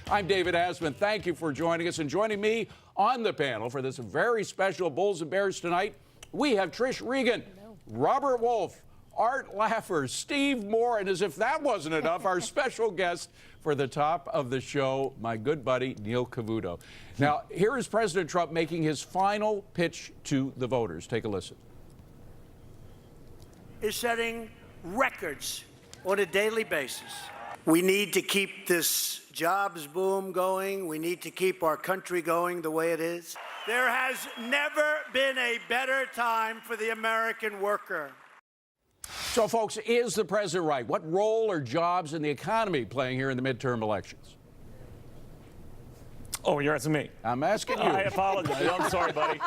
I'm David Haslam. Thank you for joining us. And joining me on the panel for this very special Bulls and Bears tonight, we have Trish Regan, Robert Wolf, Art Laffer, Steve Moore, and as if that wasn't enough, our special guest for the top of the show, my good buddy, Neil Cavuto. Now, here is President Trump making his final pitch to the voters. Take a listen. Is setting records on a daily basis. We need to keep this jobs boom going. We need to keep our country going the way it is. There has never been a better time for the American worker. So, folks, is the president right? What role are jobs and the economy playing here in the midterm elections? Oh, you're asking me? I'm asking you. I apologize. I'm sorry, buddy.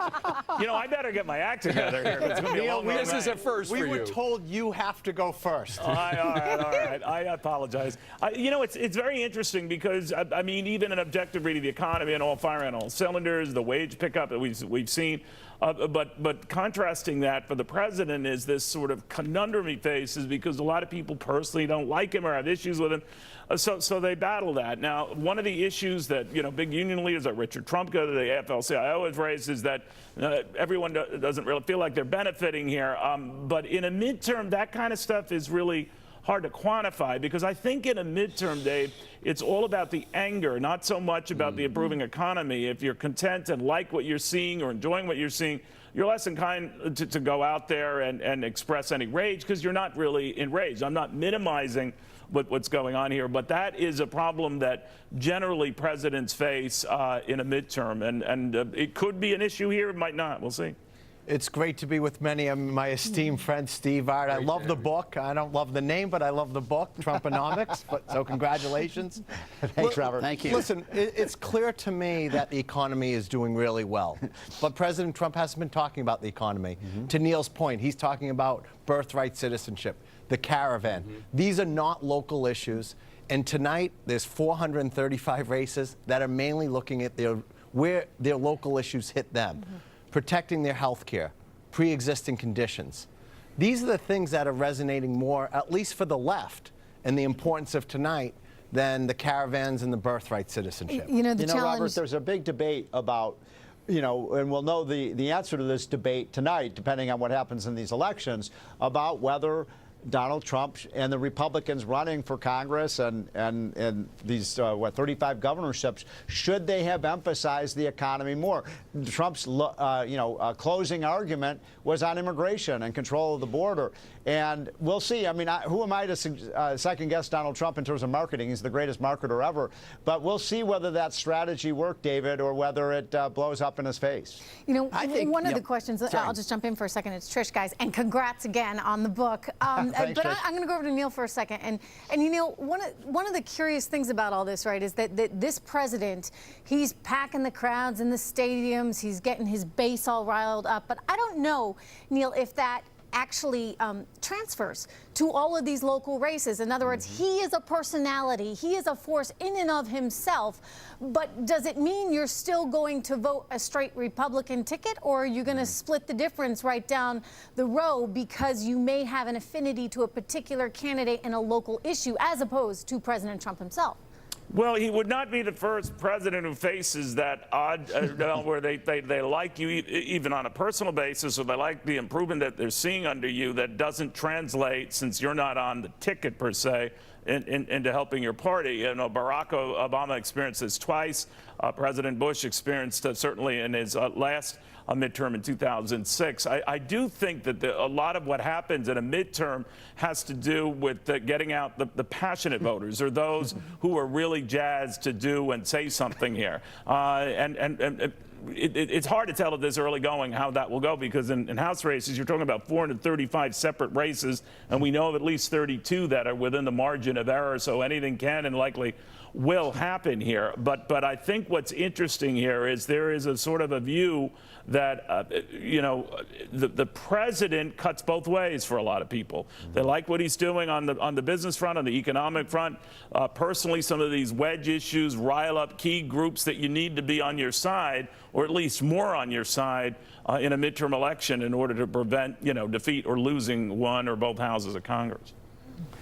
You know, I better get my act together here. It's going to be a long This is a first for you. We were told you have to go first. All right. I apologize. You know, it's very interesting because, I mean, even an objective reading of the economy and all firing on all cylinders, the wage pickup that we've seen. But contrasting that for the president is this sort of conundrum he faces because a lot of people personally don't like him or have issues with him. So they battle that. Now, one of the issues that, you know, big union leaders like Richard Trumka, the AFL-CIO has raised is that everyone doesn't really feel like they're benefiting here. But in a midterm, that kind of stuff is really hard to quantify because I think in a midterm, Dave, it's all about the anger, not so much about the improving economy. If you're content and like what you're seeing or enjoying what you're seeing, you're less inclined to go out there and express any rage because you're not really enraged. I'm not minimizing what's going on here, but that is a problem that generally presidents face in a midterm, and it could be an issue here, it might not. We'll see. It's great to be with many of my esteemed friends, Steve Art. I love the book. I don't love the name, but I love the book, Trumponomics. So congratulations. Thanks, Robert. Thank you. Listen, it's clear to me that the economy is doing really well. But President Trump hasn't been talking about the economy. To Neil's point, he's talking about birthright citizenship, the caravan. These are not local issues. And tonight, there's 435 races that are mainly looking at where their local issues hit them. Protecting their health care, pre-existing conditions. These are the things that are resonating more, at least for the left, and the importance of tonight than the caravans and the birthright citizenship. You know, Robert, there's a big debate about, you know, and we'll know the answer to this debate tonight, depending on what happens in these elections, about whether Donald Trump and the Republicans running for Congress and these 35 governorships, should they have emphasized the economy more? Trump's closing argument was on immigration and control of the border, and we'll see. I mean, who am I to second guess Donald Trump in terms of marketing? He's the greatest marketer ever, but we'll see whether that strategy worked, David, or whether it blows up in his face. You know, I think one of the questions, I'll just jump in for a second. It's Trish, guys, and congrats again on the book. Thanks, but I'm going to go over to Neil for a second. And you know, one of the curious things about all this, right, is that this president, he's packing the crowds in the stadiums, he's getting his base all riled up. But I don't know, Neil, if that actually transfers to all of these local races. In other words, he is a personality, he is a force in and of himself, but does it mean you're still going to vote a straight Republican ticket, or are you going to split the difference right down the row because you may have an affinity to a particular candidate in a local issue as opposed to President Trump himself? Well, he would not be the first president who faces that odd, where they like you even on a personal basis, or they like the improvement that they're seeing under you that doesn't translate, since you're not on the ticket per se, into helping your party. You know, Barack Obama experienced this twice. President Bush experienced it certainly in his last midterm in 2006. I do think that a lot of what happens in a midterm has to do with getting out the passionate voters, or those who are really jazzed to do and say something here. It's hard to tell at this early going how that will go, because in House races, you're talking about 435 separate races, and we know of at least 32 that are within the margin of error, so anything can and likely will happen here. But I think what's interesting here is there is a sort of a view that, you know, the president cuts both ways for a lot of people. They like what he's doing on the business front, on the economic front. Personally, some of these wedge issues rile up key groups that you need to be on your side, or at least more on your side, in a midterm election in order to prevent, you know, defeat or losing one or both houses of Congress.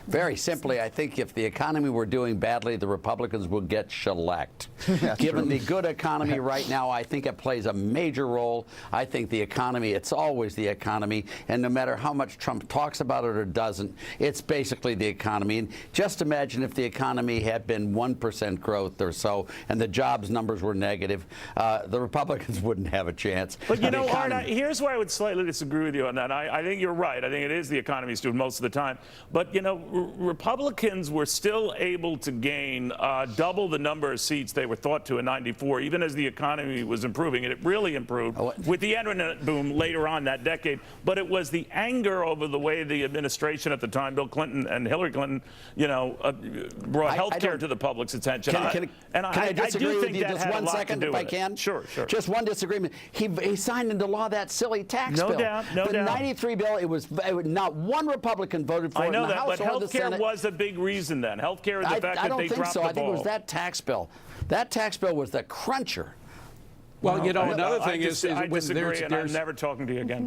Very simply, I think if the economy were doing badly, the Republicans would get shellacked. Given the good economy right now, I think it plays a major role. I think the economy, it's always the economy, and no matter how much Trump talks about it or doesn't, it's basically the economy. And just imagine if the economy had been 1% growth or so, and the jobs numbers were negative, the Republicans wouldn't have a chance. But you know, Art, here's where I would slightly disagree with you on that. I think you're right. I think it is the economy's doing most of the time. But, you know, Republicans were still able to gain double the number of seats they were thought to in '94, even as the economy was improving. And it really improved with the internet boom later on that decade. But it was the anger over the way the administration at the time, Bill Clinton and Hillary Clinton, you know, brought health care to the public's attention. Can I disagree with you just 1 second, if I can? Sure. Just one disagreement. He signed into law that silly tax bill. No doubt. The 93 bill, it was not one Republican voted for it. I know in the that, House but or the health care Senate. was a big reason then. Health care is the fact that they dropped the ball. I don't think so. I think it was that tax bill. That tax bill was the cruncher. Well, you know, another thing is I when disagree, and I'm there's never talking to you again.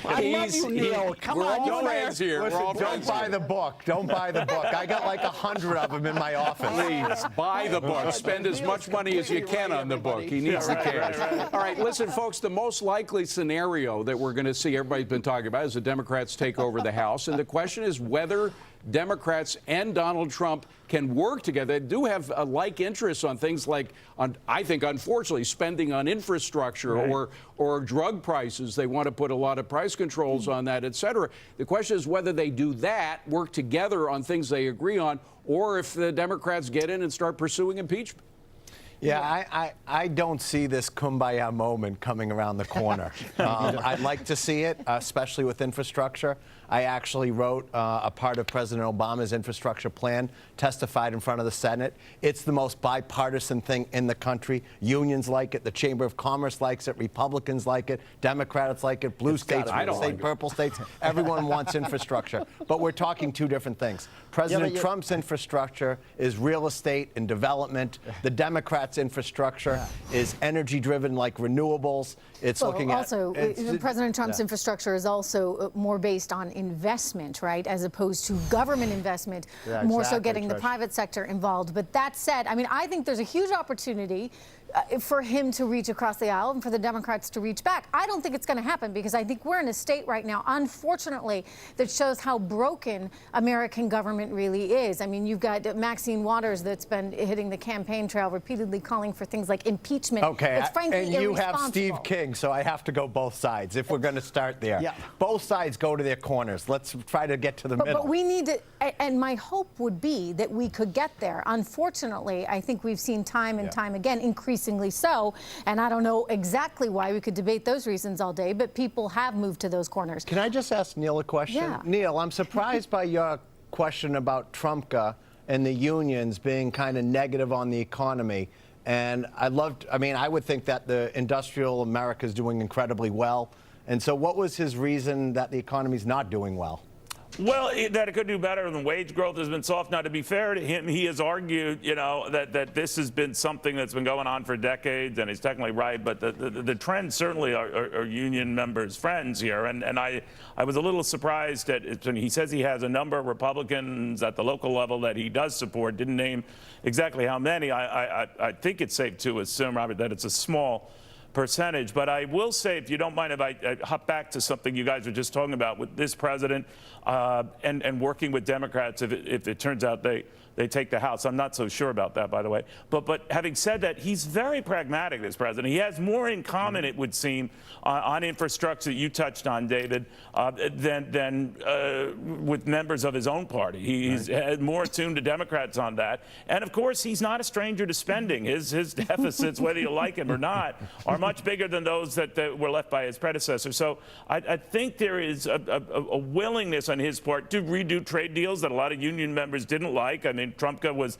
I love you, Neil. Come we're on, all you're friends here. Listen, We're all don't friends buy here. the book. Don't buy the book. I got like 100 of them in my office. Please buy the book. Spend as much money as you can on the book. He needs the cash. All right, listen, folks, the most likely scenario that we're going to see, everybody's been talking about, is the Democrats take over the House. And the question is whether Democrats and Donald Trump can work together. They do have like interests on things like, I think, unfortunately, spending on infrastructure or drug prices. They want to put a lot of price controls on that, et cetera. The question is whether they do that, work together on things they agree on, or if the Democrats get in and start pursuing impeachment. Yeah, I don't see this kumbaya moment coming around the corner. I'd like to see it, especially with infrastructure. I actually wrote a part of President Obama's infrastructure plan, testified in front of the Senate. It's the most bipartisan thing in the country. Unions like it. The Chamber of Commerce likes it. Republicans like it. Democrats like it. Blue states, purple states. Everyone wants infrastructure. But we're talking two different things. President Trump's infrastructure is real estate and development. The Democrats' infrastructure is energy-driven, like renewables. It's looking at... Also, President Trump's infrastructure is also more based on investment, right, as opposed to government investment, more so getting the private sector involved. But that said, I mean, I think there's a huge opportunity for him to reach across the aisle and for the Democrats to reach back. I don't think it's going to happen because I think we're in a state right now, unfortunately, that shows how broken American government really is. I mean, you've got Maxine Waters that's been hitting the campaign trail repeatedly calling for things like impeachment. Okay, it's frankly and you have irresponsible. Steve King, so I have to go both sides if we're going to start there. Yeah. Both sides go to their corners. Let's try to get to the middle. But we need to, and my hope would be that we could get there. Unfortunately, I think we've seen time and time again, increasingly so, and I don't know exactly why. We could debate those reasons all day, but people have moved to those corners. Can I just ask Neil a question? Yeah. Neil, I'm surprised by your question about Trumpka and the unions being kind of negative on the economy. And I would think that the industrial America is doing incredibly well. And so what was his reason that the economy's not doing well? Well, that it could do better, and wage growth has been soft. Now, to be fair to him, he has argued, you know, that this has been something that's been going on for decades, and he's technically right. But the trends certainly are union members' friends here, and I was a little surprised that he says he has a number of Republicans at the local level that he does support. Didn't name exactly how many. I think it's safe to assume, Robert, that it's a small percentage. But I will say, if you don't mind, if I hop back to something you guys were just talking about with this president and working with Democrats, if it turns out they take the House. I'm not so sure about that, by the way. But having said that, he's very pragmatic, this president. He has more in common, it would seem, on infrastructure that you touched on, David, than with members of his own party. He's more attuned to Democrats on that. And, of course, he's not a stranger to spending. His deficits, whether you like him or not, are much bigger than those that were left by his predecessor. So I think there is a willingness on his part to redo trade deals that a lot of union members didn't like. I mean, Trumpka was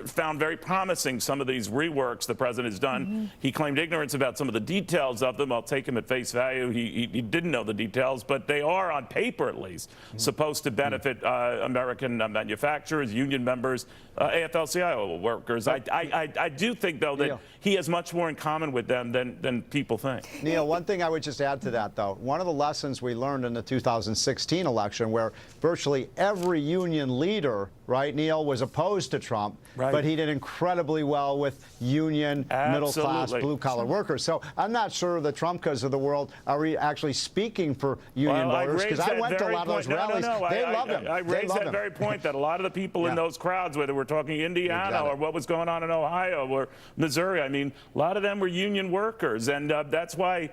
found very promising, some of these reworks the president has done. He claimed ignorance about some of the details of them. I'll take him at face value. He didn't know the details, but they are, on paper at least, supposed to benefit American manufacturers, union members, AFL-CIO workers. I do think, though, that he has much more in common with with them than people think. Neil, one thing I would just add to that, though, one of the lessons we learned in the 2016 election, where virtually every union leader, right, Neil, was opposed to Trump, right, but he did incredibly well with union, middle-class, Absolutely. blue-collar workers. So I'm not sure the Trumkas of the world are actually speaking for union voters, because I went to a lot of those rallies. They love him. I raised that very point, that a lot of the people in those crowds, whether we're talking Indiana or what was going on in Ohio or Missouri, I mean, a lot of them were union workers, and that's why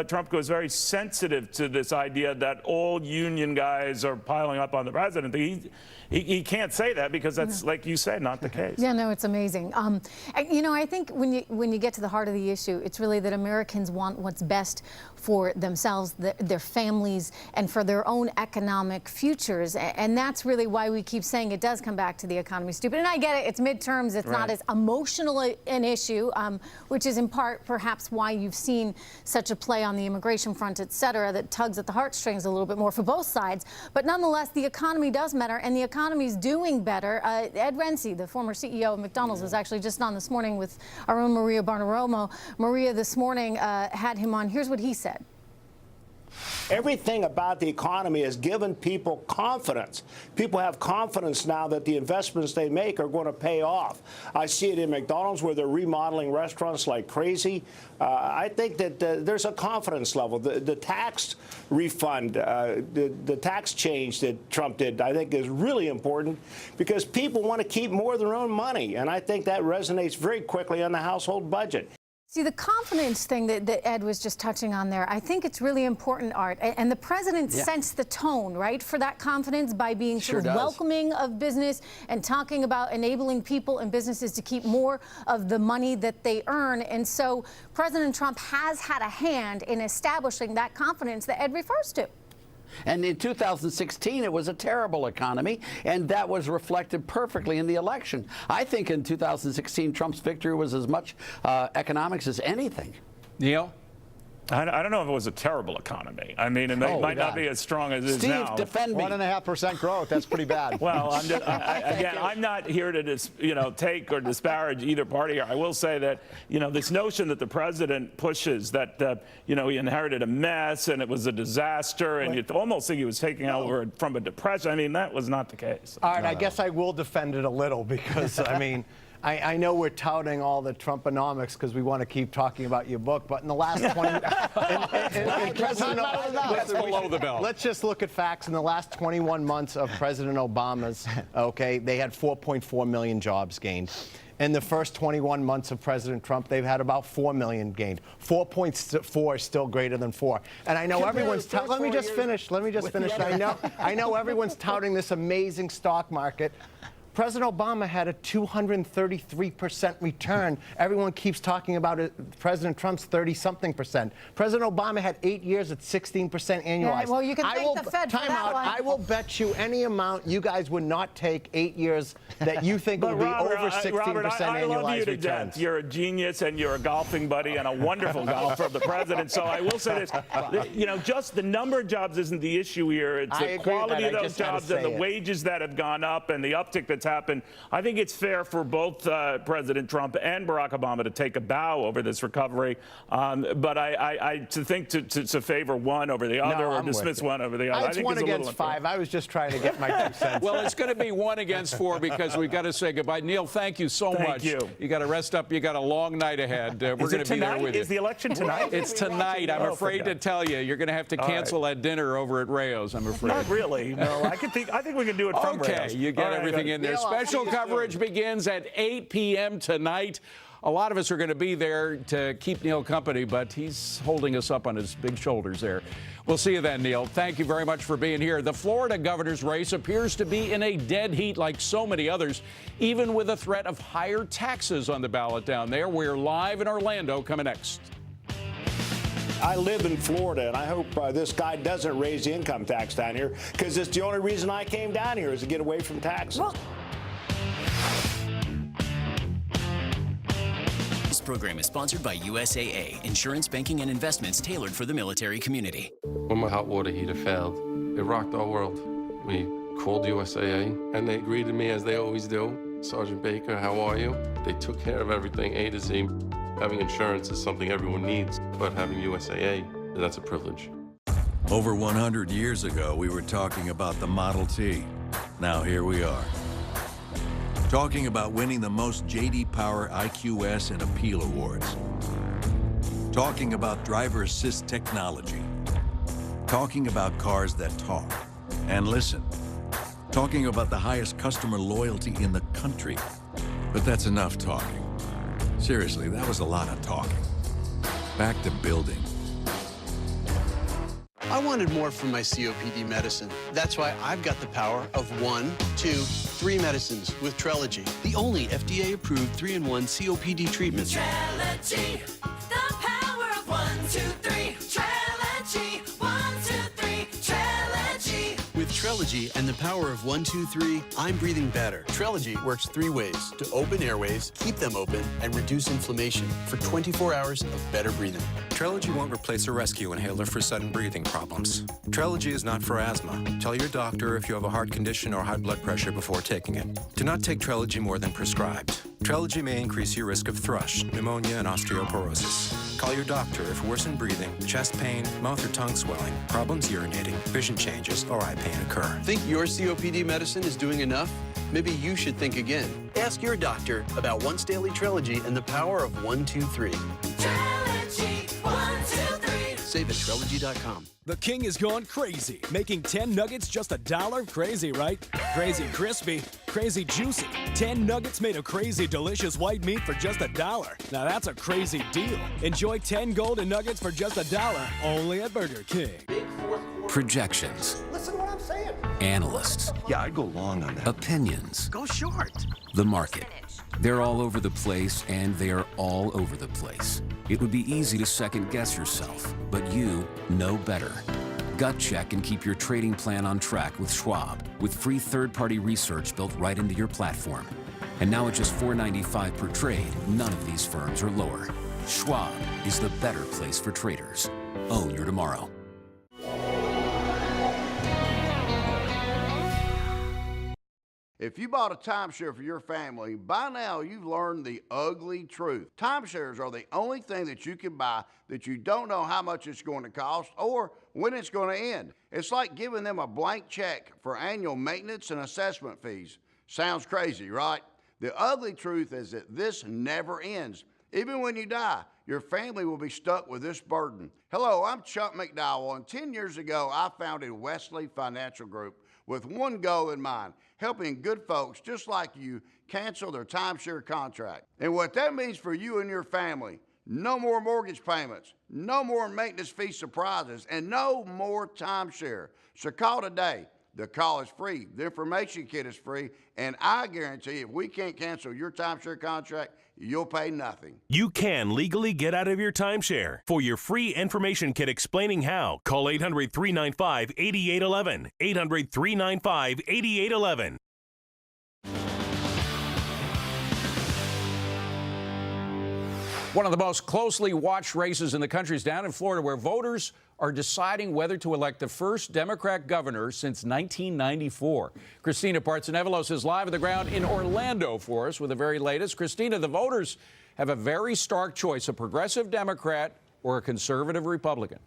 Trump was very sensitive to this idea that all union guys are piling up on the president. He can't say that because that's, like you said, not the case. Yeah, no, it's amazing. And, you know, I think when you get to the heart of the issue, it's really that Americans want what's best for themselves, their families, and for their own economic futures. And that's really why we keep saying it does come back to the economy, stupid. And I get it, it's midterms, it's not as emotional an issue, which is in part perhaps why you've seen such a play on the immigration front, et cetera, that tugs at the heartstrings a little bit more for both sides. But nonetheless, the economy does matter, and the economy's doing better. Ed Renzi, the former CEO of McDonald's, was actually just on this morning with our own Maria Bartiromo. Maria this morning had him on. Here's what he said. Everything about the economy has given people confidence. People have confidence now that the investments they make are going to pay off. I see it in McDonald's, where they're remodeling restaurants like crazy. I think that there's a confidence level. The tax refund, the tax change that Trump did, I think is really important, because people want to keep more of their own money. And I think that resonates very quickly on the household budget. See, the confidence thing that Ed was just touching on there, I think it's really important, Art. And the president sensed the tone, right, for that confidence by being sort of welcoming of business and talking about enabling people and businesses to keep more of the money that they earn. And so President Trump has had a hand in establishing that confidence that Ed refers to. And in 2016, it was a terrible economy, and that was reflected perfectly in the election. I think in 2016, Trump's victory was as much economics as anything. Neil? I don't know if it was a terrible economy. I mean, it might not be as strong as it is now. Steve, defend me. 1.5% growth. That's pretty bad. Well, again, I'm not here to take or disparage either party here. I will say that, this notion that the president pushes that, he inherited a mess and it was a disaster, and you almost think he was taking over from a depression. I mean, that was not the case. All right, I guess I will defend it a little because, I mean, I know we're touting all the Trumponomics because we want to keep talking about your book, but in the last 20 That's below the belt. Let's just look at facts. In the last 21 months of President Obama's, they had 4.4 million jobs gained. In the first 21 months of President Trump, they've had about 4 million gained. 4.4 is still greater than 4. And I know everyone's. Let me just finish. I know everyone's touting this amazing stock market. President Obama had a 233% return. Everyone keeps talking about it. President Trump's 30-something%. President Obama had 8 years at 16% annualized. Yeah, well, you can thank the Fed for that one. I will bet you any amount you guys would not take 8 years that you think would be over 16% annualized I love you to returns. death. You're a genius and you're a golfing buddy and a wonderful golfer of the president. So I will say this, just the number of jobs isn't the issue here. It's the quality of those jobs and the wages that have gone up and the uptick that's happened. I think it's fair for both President Trump and Barack Obama to take a bow over this recovery. But to think to favor one over the other or dismiss one over the other, I think one it's against 5. I was just trying to get my 2 cents. Well, it's going to be 1 against 4 because we've got to say goodbye. Neil, thank you so much. You got to rest up. You got a long night ahead. We're going to be there with you. Is the election tonight? It's tonight. I'm afraid to tell you. You're going to have to cancel that dinner over at Rayo's, I'm afraid. Not really. No, I think we can do it from Rayo's. Okay, you get everything in there. Special coverage begins at 8 p.m. tonight. A lot of us are going to be there to keep Neil company, but he's holding us up on his big shoulders there. We'll see you then, Neil. Thank you very much for being here. The Florida governor's race appears to be in a dead heat like so many others, even with a threat of higher taxes on the ballot down there. We're live in Orlando, coming next. I live in Florida, and I hope this guy doesn't raise the income tax down here, because it's the only reason I came down here is to get away from taxes. This program is sponsored by USAA, insurance, banking, and investments tailored for the military community. When my hot water heater failed, it rocked our world. We called USAA, and they greeted me as they always do. Sergeant Baker, how are you? They took care of everything A to Z. Having insurance is something everyone needs, but having USAA, that's a privilege. Over 100 years ago, we were talking about the Model T. Now here we are. Talking about winning the most J.D. Power IQS and Appeal Awards. Talking about driver assist technology. Talking about cars that talk and listen. Talking about the highest customer loyalty in the country. But that's enough talking. Seriously, that was a lot of talking. Back to building. I wanted more from my COPD medicine. That's why I've got the power of 1, 2, 3 medicines with Trelegy, the only FDA-approved 3-in-1 COPD treatment. Trelegy, the power of 1, 2, 3. Trelegy, 1, 2, 3. Trelegy. With Trelegy and the power of 1, 2, 3, I'm breathing better. Trelegy works 3 ways to open airways, keep them open, and reduce inflammation for 24 hours of better breathing. Trelegy won't replace a rescue inhaler for sudden breathing problems. Trelegy is not for asthma. Tell your doctor if you have a heart condition or high blood pressure before taking it. Do not take Trelegy more than prescribed. Trelegy may increase your risk of thrush, pneumonia, and osteoporosis. Call your doctor if worsened breathing, chest pain, mouth or tongue swelling, problems urinating, vision changes, or eye pain occur. Think your COPD medicine is doing enough? Maybe you should think again. Ask your doctor about once daily Trelegy and the power of 1, 2, 3. Trelegy, 1, 2, 3. Save at Trelegy.com. The king is going crazy, making 10 nuggets just $1. Crazy, right? Crazy crispy, crazy juicy. 10 nuggets made of crazy delicious white meat for just $1. Now that's a crazy deal. Enjoy 10 golden nuggets for just $1, only at Burger King. Projections. Listen to what I'm saying. Analysts. Yeah, I'd go long on that. Opinions. Go short. The market. They're all over the place, and they are all over the place. It would be easy to second-guess yourself, but you know better. Gut check and keep your trading plan on track with Schwab, with free third-party research built right into your platform. And now at just $4.95 per trade, none of these firms are lower. Schwab is the better place for traders. Own your tomorrow. If you bought a timeshare for your family, by now you've learned the ugly truth. Timeshares are the only thing that you can buy that you don't know how much it's going to cost or when it's going to end. It's like giving them a blank check for annual maintenance and assessment fees. Sounds crazy, right? The ugly truth is that this never ends. Even when you die, your family will be stuck with this burden. Hello, I'm Chuck McDowell, and 10 years ago, I founded Wesley Financial Group with one goal in mind, helping good folks just like you cancel their timeshare contract. And what that means for you and your family, no more mortgage payments, no more maintenance fee surprises, and no more timeshare. So call today. The call is free, the information kit is free, and I guarantee if we can't cancel your timeshare contract, you'll pay nothing. You can legally get out of your timeshare. For your free information kit explaining how, call 800-395-8811. 800-395-8811. One of the most closely watched races in the country is down in Florida, where voters are deciding whether to elect the first Democrat governor since 1994. Christina Partsenevelos is live on the ground in Orlando for us with the very latest. Christina, the voters have a very stark choice, a progressive Democrat or a conservative Republican.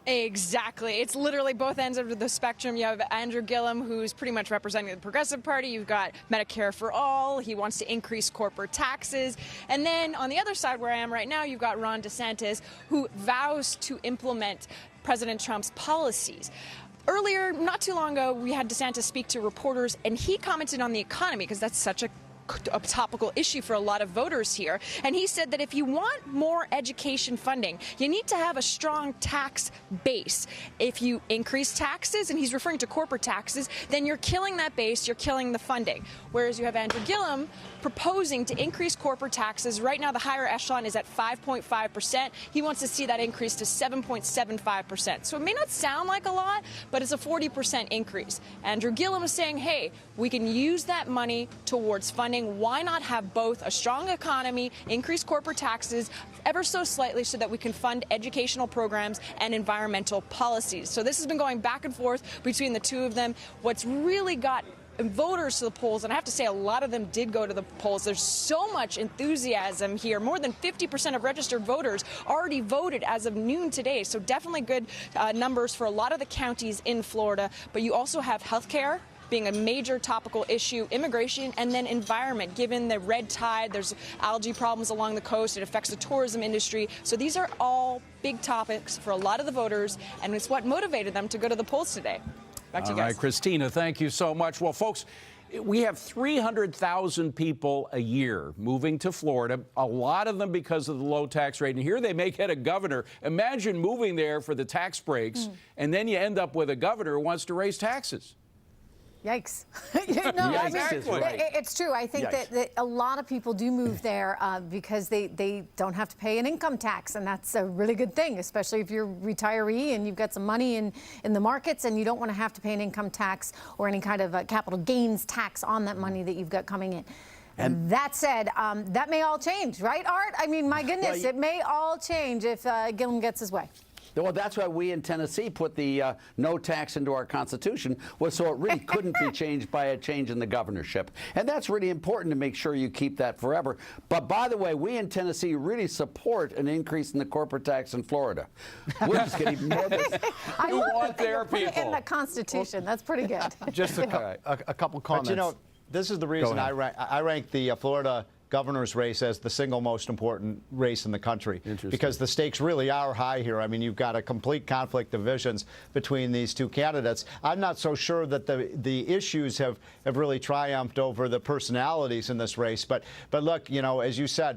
Exactly. It's literally both ends of the spectrum. You have Andrew Gillum, who's pretty much representing the Progressive Party. You've got Medicare for All. He wants to increase corporate taxes. And then on the other side where I am right now, you've got Ron DeSantis, who vows to implement President Trump's policies. Earlier, not too long ago, we had DeSantis speak to reporters, and he commented on the economy because that's such a topical issue for a lot of voters here. And he said that if you want more education funding, you need to have a strong tax base. If you increase taxes, and he's referring to corporate taxes, then you're killing that base, you're killing the funding. Whereas you have Andrew Gillum proposing to increase corporate taxes. Right now, the higher echelon is at 5.5%. He wants to see that increase to 7.75%. So it may not sound like a lot, but it's a 40% increase. Andrew Gillum is saying, hey, we can use that money towards funding. Why not have both a strong economy, increase corporate taxes ever so slightly so that we can fund educational programs and environmental policies? So this has been going back and forth between the two of them. What's really got voters to the polls, and I have to say a lot of them did go to the polls. There's so much enthusiasm here. More than 50% of registered voters already voted as of noon today, so definitely good numbers for a lot of the counties in Florida. But you also have health care being a major topical issue, immigration, and then environment. Given the red tide, there's algae problems along the coast. It affects the tourism industry. So these are all big topics for a lot of the voters, and it's what motivated them to go to the polls today. Back to you guys. All right, Christina, thank you so much. Well, folks, we have 300,000 people a year moving to Florida, a lot of them because of the low tax rate. And here they may get a governor. Imagine moving there for the tax breaks, and then you end up with a governor who wants to raise taxes. Yikes. I mean, it's true. I think that a lot of people do move there because they don't have to pay an income tax, and that's a really good thing, especially if you're a retiree and you've got some money in the markets and you don't want to have to pay an income tax or any kind of capital gains tax on that money that you've got coming in. And that said, that may all change, right, Art? I mean, my goodness, it may all change if Gillum gets his way. Well, that's why we in Tennessee put the no tax into our Constitution, was so it really couldn't be changed by a change in the governorship. And that's really important to make sure you keep that forever. But by the way, we in Tennessee really support an increase in the corporate tax in Florida. We're just getting even more. I want their people. Put it in the Constitution. That's pretty good. Just a couple comments. But, you know, this is the reason I rank the Florida governor's race as the single most important race in the country, because the stakes really are high here. I mean, you've got a complete conflict of visions between these two candidates. I'm not so sure that the issues have really triumphed over the personalities in this race. But look, you know, as you said,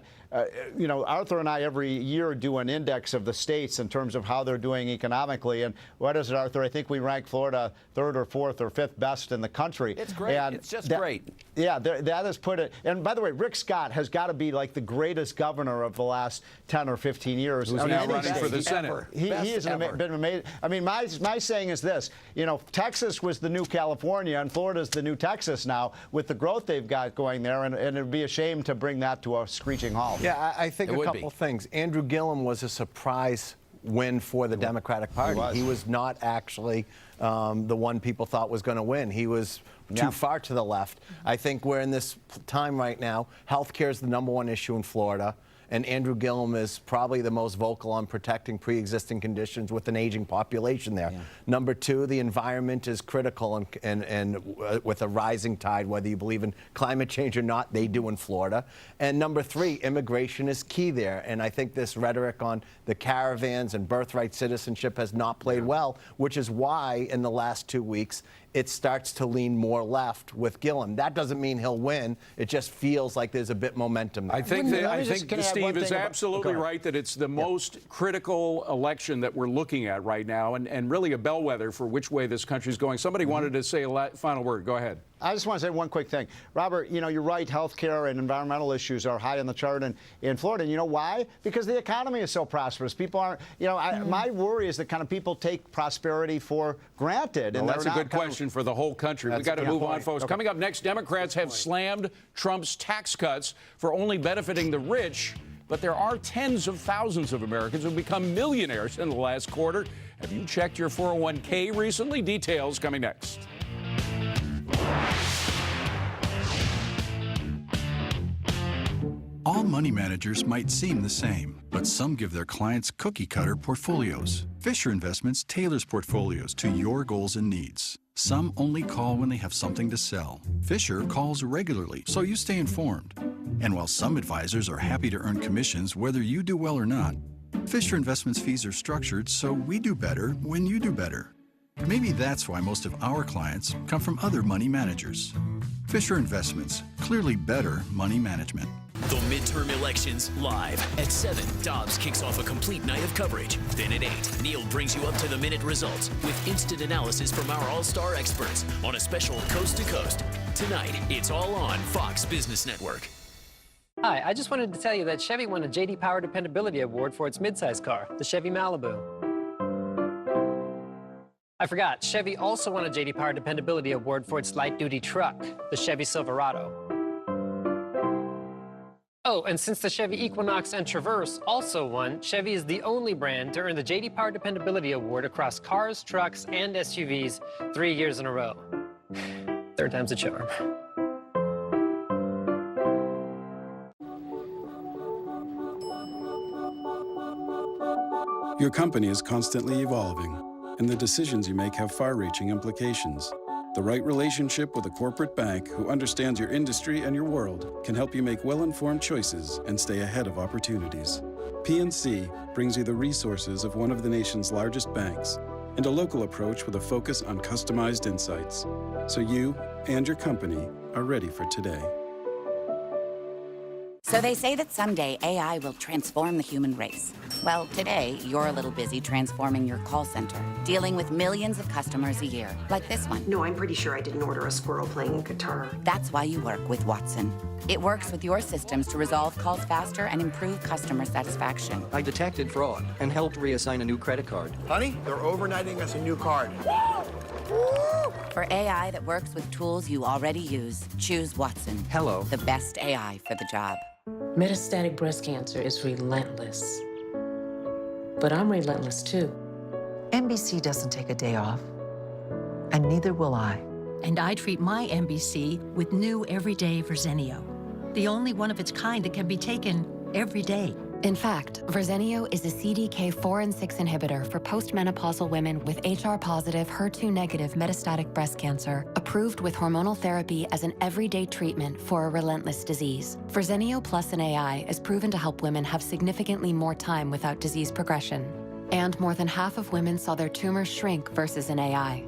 you know, Arthur and I every year do an index of the states in terms of how they're doing economically. And what is it, Arthur? I think we rank Florida 3rd or 4th or 5th best in the country. It's great. And it's just great. Yeah, that has put it. And by the way, Rick Scott has got to be like the greatest governor of the last 10 or 15 years. Who's now running for the Senate. He has been amazing. I mean, my saying is this: you know, Texas was the new California, and Florida's the new Texas now with the growth they've got going there. And it would be a shame to bring that to a screeching halt. Yeah, I think a couple things. Andrew Gillum was a surprise win for the Democratic Party. He was not actually the one people thought was going to win. He was too far to the left. I think we're in this time right now. Health care is the #1 issue in Florida. And Andrew Gillum is probably the most vocal on protecting pre-existing conditions with an aging population there. Number 2, the environment is critical, and with a rising tide, whether you believe in climate change or not, they do in Florida. And number 3, immigration is key there. And I think this rhetoric on the caravans and birthright citizenship has not played well, which is why in the last 2 weeks, it starts to lean more left with Gillum. That doesn't mean he'll win. It just feels like there's a bit momentum there. I think Steve is absolutely right that it's the most critical election that we're looking at right now, and really a bellwether for which way this country is going. Somebody wanted to say a final word. Go ahead. I just want to say one quick thing. Robert, you know, you're right. Health care and environmental issues are high on the chart in Florida. And you know why? Because the economy is so prosperous. People aren't, you know, my worry is that kind of people take prosperity for granted. Well, and that's a good question for the whole country. We've got to move on, folks. Okay. Coming up next, Democrats have slammed Trump's tax cuts for only benefiting the rich. But there are tens of thousands of Americans who have become millionaires in the last quarter. Have you checked your 401k recently? Details coming next. All money managers might seem the same, but some give their clients cookie-cutter portfolios. Fisher Investments tailors portfolios to your goals and needs. Some only call when they have something to sell. Fisher calls regularly, so you stay informed. And while some advisors are happy to earn commissions whether you do well or not, Fisher Investments fees are structured so we do better when you do better. Maybe that's why most of our clients come from other money managers. Fisher Investments, clearly better money management. The midterm elections live. At 7, Dobbs kicks off a complete night of coverage. Then at 8, Neil brings you up-to-the-minute results with instant analysis from our all-star experts on a special Coast to Coast. Tonight, it's all on Fox Business Network. Hi, I just wanted to tell you that Chevy won a J.D. Power Dependability Award for its midsize car, the Chevy Malibu. I forgot, Chevy also won a J.D. Power Dependability Award for its light-duty truck, the Chevy Silverado. Oh, and since the Chevy Equinox and Traverse also won, Chevy is the only brand to earn the J.D. Power Dependability Award across cars, trucks, and SUVs 3 years in a row. Third time's a charm. Your company is constantly evolving, and the decisions you make have far-reaching implications. The right relationship with a corporate bank who understands your industry and your world can help you make well-informed choices and stay ahead of opportunities. PNC brings you the resources of one of the nation's largest banks and a local approach with a focus on customized insights, so you and your company are ready for today. So they say that someday AI will transform the human race. Well, today, you're a little busy transforming your call center, dealing with millions of customers a year, like this one. No, I'm pretty sure I didn't order a squirrel playing guitar. That's why you work with Watson. It works with your systems to resolve calls faster and improve customer satisfaction. I detected fraud and helped reassign a new credit card. Honey, they're overnighting us a new card. For AI that works with tools you already use, choose Watson. Hello. The best AI for the job. Metastatic breast cancer is relentless. But I'm relentless too. NBC doesn't take a day off, and neither will I. And I treat my MBC with new everyday Verzenio, the only one of its kind that can be taken every day. In fact, Verzenio is a CDK4 and 6 inhibitor for postmenopausal women with HR-positive, HER2-negative metastatic breast cancer, approved with hormonal therapy as an everyday treatment for a relentless disease. Verzenio plus an AI is proven to help women have significantly more time without disease progression. And more than half of women saw their tumors shrink versus an AI.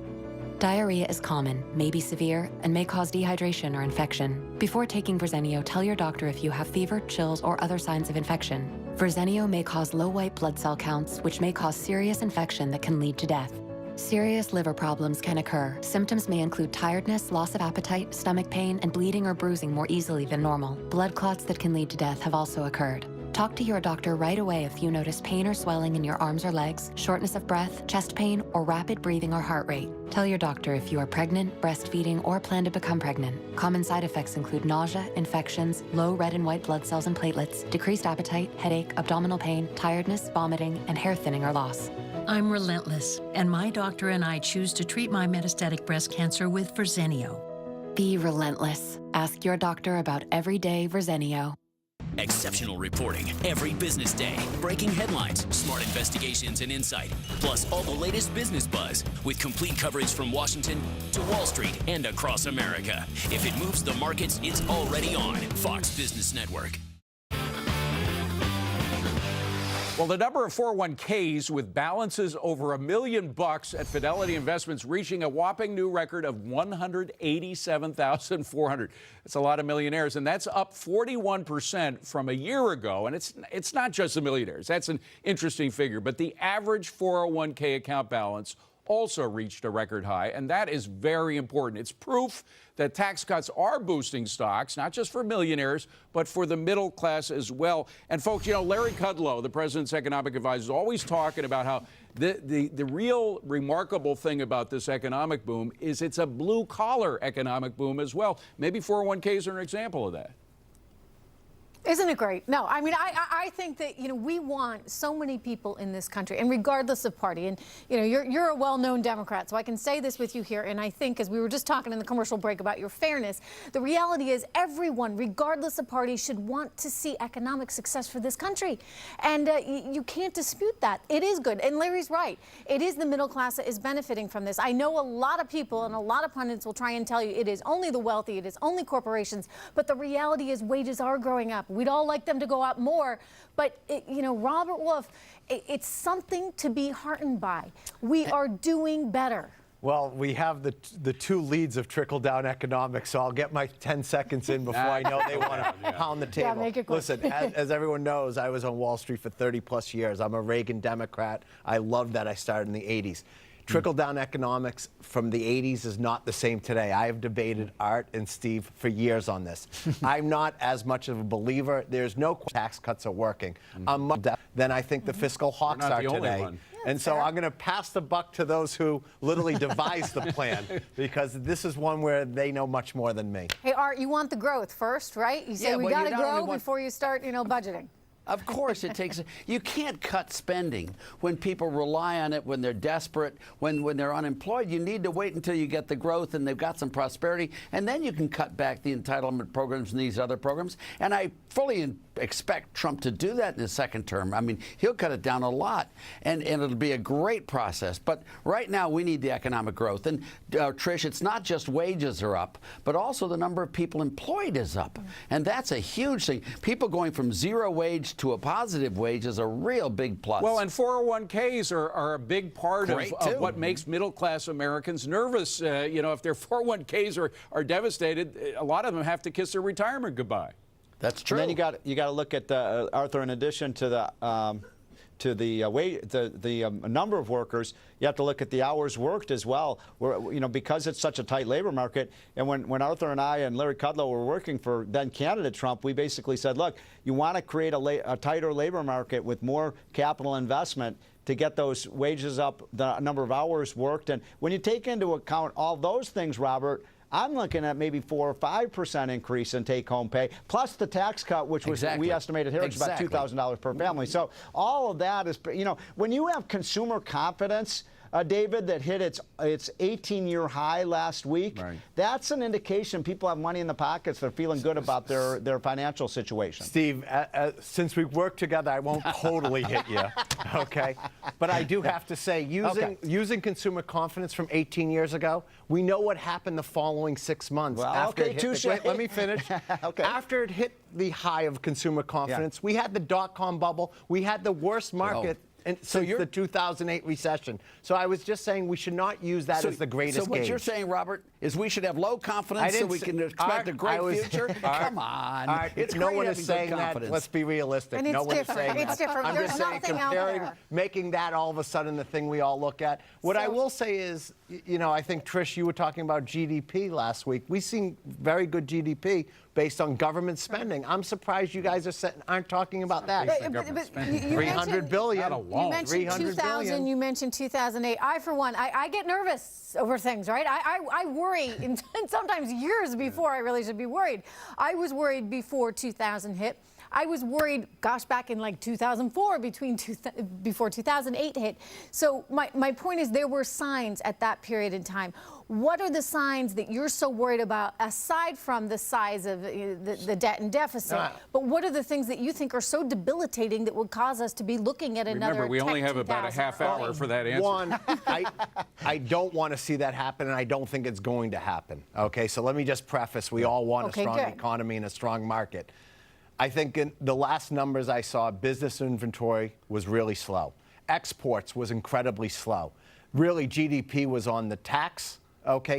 Diarrhea is common, may be severe, and may cause dehydration or infection. Before taking Verzenio, tell your doctor if you have fever, chills, or other signs of infection. Verzenio may cause low white blood cell counts, which may cause serious infection that can lead to death. Serious liver problems can occur. Symptoms may include tiredness, loss of appetite, stomach pain, and bleeding or bruising more easily than normal. Blood clots that can lead to death have also occurred. Talk to your doctor right away if you notice pain or swelling in your arms or legs, shortness of breath, chest pain, or rapid breathing or heart rate. Tell your doctor if you are pregnant, breastfeeding, or plan to become pregnant. Common side effects include nausea, infections, low red and white blood cells and platelets, decreased appetite, headache, abdominal pain, tiredness, vomiting, and hair thinning or loss. I'm relentless, and my doctor and I choose to treat my metastatic breast cancer with Verzenio. Be relentless. Ask your doctor about everyday Verzenio. Exceptional reporting every business day. Breaking headlines, smart investigations, and insight. Plus all the latest business buzz with complete coverage from Washington to Wall Street and across America. If it moves the markets, it's already on Fox Business Network. Well, the number of 401ks with balances over $1 million at Fidelity Investments reaching a whopping new record of 187,400. That's a lot of millionaires, and that's up 41% from a year ago. And it's not just the millionaires. That's an interesting figure. But the average 401k account balance also reached a record high, and that is very important. It's proof that tax cuts are boosting stocks, not just for millionaires, but for the middle class as well. And folks, you know, Larry Kudlow, the president's economic advisor, is always talking about how the real remarkable thing about this economic boom is it's a blue-collar economic boom as well. Maybe 401ks are an example of that. Isn't it great? No, I mean, I think that, you know, we want so many people in this country, and regardless of party, and, you know, you're a well-known Democrat, so I can say this with you here, and I think, as we were just talking in the commercial break about your fairness, the reality is everyone, regardless of party, should want to see economic success for this country. And you can't dispute that. It is good. And Larry's right. It is the middle class that is benefiting from this. I know a lot of people and a lot of pundits will try and tell you it is only the wealthy, it is only corporations, but the reality is wages are growing up. We'd all like them to go up more, but you know, Robert Wolf, it's something to be heartened by. We are doing better. Well, we have the two leads of trickle-down economics, so I'll get my 10 seconds in before I know they want to pound the table. Yeah, make it quick. Listen, as everyone knows, I was on Wall Street for 30-plus years. I'm a Reagan Democrat. I love that I started in the 80s. Trickle-down economics from the 80s is not the same today. I have debated Art and Steve for years on this. I'm not as much of a believer. There's no tax cuts are working. Then I think the fiscal hawks are today. And so I'm going to pass the buck to those who literally devised the plan, because this is one where they know much more than me. Hey, Art, you want the growth first, right? You say we got to grow before you start, you know, budgeting. Of course it takes. You can't cut spending when people rely on it, when they're desperate, when they're unemployed. You need to wait until you get the growth and they've got some prosperity, and then you can cut back the entitlement programs and these other programs. And I fully expect Trump to do that in his second term. I mean, he'll cut it down a lot, and it'll be a great process. But right now, we need the economic growth. And Trish, it's not just wages are up, but also the number of people employed is up. And that's a huge thing. People going from zero wage to a positive wage is a real big plus. Well, and 401ks are a big part of what makes middle-class Americans nervous. You know, if their 401ks are devastated, a lot of them have to kiss their retirement goodbye. That's true. And then you got to look at the Arthur. In addition to the number of workers, you have to look at the hours worked as well. Because it's such a tight labor market. And when Arthur and I and Larry Kudlow were working for then candidate Trump, we basically said, look, you want to create a tighter labor market with more capital investment to get those wages up, the number of hours worked. And when you take into account all those things, Robert, I'm looking at maybe 4 or 5% increase in take-home pay, plus the tax cut, which was we estimated here it's about $2,000 per family. So all of that is, when you have consumer confidence, David, that hit its 18-year high last week, that's an indication people have money in the pockets. They're feeling good about their financial situation. Steve, since we've worked together, I won't totally hit you, okay? But I do have to say, using consumer confidence from 18 years ago, we know what happened the following 6 months. Well, after wait, let me finish. After it hit the high of consumer confidence, we had the dot-com bubble. We had the worst market. And since the 2008 recession. So I was just saying we should not use that as the greatest gauge. So what you're saying, Robert, is we should have low confidence so we can expect a great future? Come on. It's no one is saying that. Let's be realistic. And no one is saying it's different. I'm just saying comparing, making that all of a sudden the thing we all look at. What I will say is, I think, Trish, you were talking about GDP last week. We've seen very good GDP based on government spending. I'm surprised you guys aren't talking about that. $300 billion. You mentioned 2000. You mentioned 2008. For one, I get nervous over things, right? I worry, and sometimes years before I really should be worried. I was worried before 2000 hit. I was worried, gosh, back in like 2004, before 2008 hit. So my point is there were signs at that period in time. What are the signs that you're so worried about, aside from the size of the debt and deficit? But what are the things that you think are so debilitating that would cause us to be looking at another? Remember, we only have about a half hour for that answer. One, I don't want to see that happen, and I don't think it's going to happen. Okay, so let me just preface, we all want a strong economy and a strong market. I think in the last numbers I saw, business inventory was really slow. Exports was incredibly slow. Really, GDP was on the tax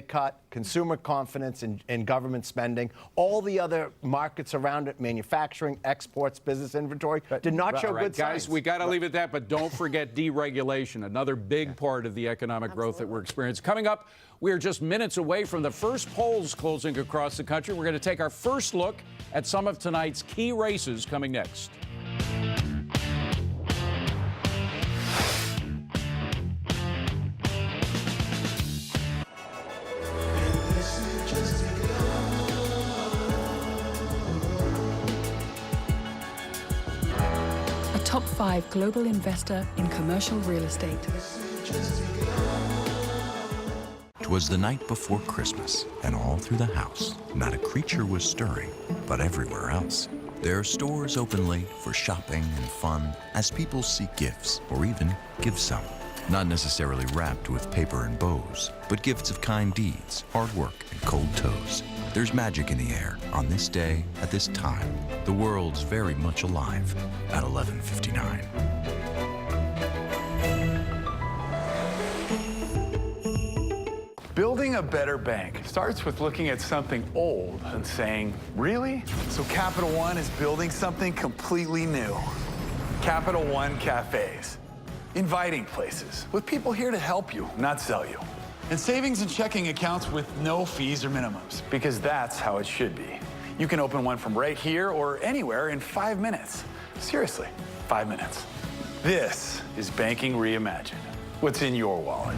cut, consumer confidence and government spending. All the other markets around it, manufacturing, exports, business inventory, did not show good signs. Guys, we got to leave it at that, but don't forget deregulation, another big part of the economic growth that we're experiencing. Coming up, we are just minutes away from the first polls closing across the country. We're going to take our first look at some of tonight's key races coming next. Top 5 global investor in commercial real estate. 'Twas the night before Christmas, and all through the house, not a creature was stirring, but everywhere else. There are stores open late for shopping and fun as people seek gifts, or even give some. Not necessarily wrapped with paper and bows, but gifts of kind deeds, hard work, and cold toes. There's magic in the air on this day at this time. The world's very much alive at 11:59. Building a better bank starts with looking at something old and saying, really? So Capital One is building something completely new. Capital One Cafes. Inviting places with people here to help you, not sell you. And savings and checking accounts with no fees or minimums, because that's how it should be. You can open one from right here or anywhere in 5 minutes. Seriously, 5 minutes. This is banking reimagined. What's in your wallet?